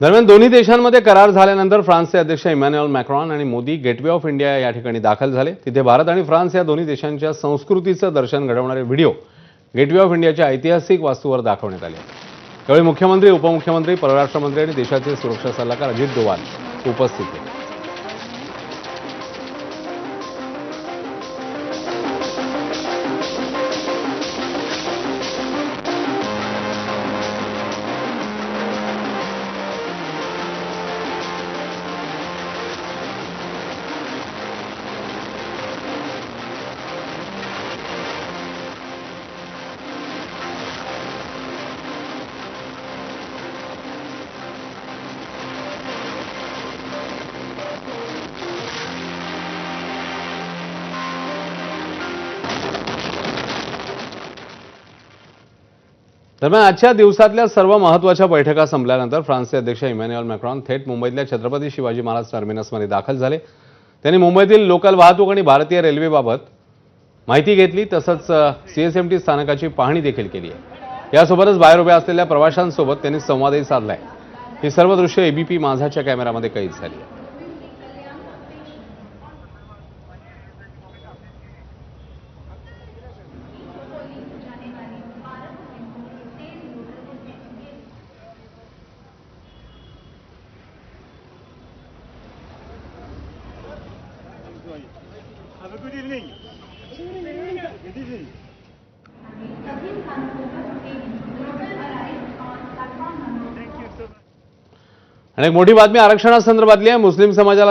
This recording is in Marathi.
दरम्यान दोन्ही देशांमध्ये करार झाल्यानंतर फ्रान्सचे अध्यक्ष इमॅन्युएल मॅक्रॉन आणि मोदी गेटवे ऑफ इंडिया या ठिकाणी दाखल झाले। तिथे भारत आणि फ्रान्स या दोन्ही देशांच्या संस्कृतीचं दर्शन घडवणारे व्हिडिओ गेटवे ऑफ इंडियाच्या ऐतिहासिक वास्तूवर दाखवण्यात आले। यावेळी मुख्यमंत्री, उपमुख्यमंत्री, परराष्ट्र मंत्री आणि देशाचे सुरक्षा सल्लागार अजित डोवाल उपस्थित होते। दरम्यान आजच्या दिवसातल्या सर्व महत्त्वाच्या बैठका संपल्यानंतर फ्रान्सचे अध्यक्ष इमॅन्युएल मॅक्रॉन थेट मुंबईतल्या छत्रपती शिवाजी महाराज टर्मिनसमध्ये दाखल झाले। त्यांनी मुंबईतील लोकल वाहतूक आणि भारतीय रेल्वेबाबत माहिती घेतली, तसंच सीएसएमटी स्थानकाची पाहणी देखील केली आहे। यासोबतच बाहेर उभ्या असलेल्या प्रवाशांसोबत त्यांनी संवादही साधलाय। ही सर्व दृश्ये एबीपी माझाच्या कॅमेरामध्ये कैद झाली आहेत। Have a good evening. Good evening. आणि एक मोठी बातमी आरक्षणासंदर्भातली आहे। मुस्लिम समाजाला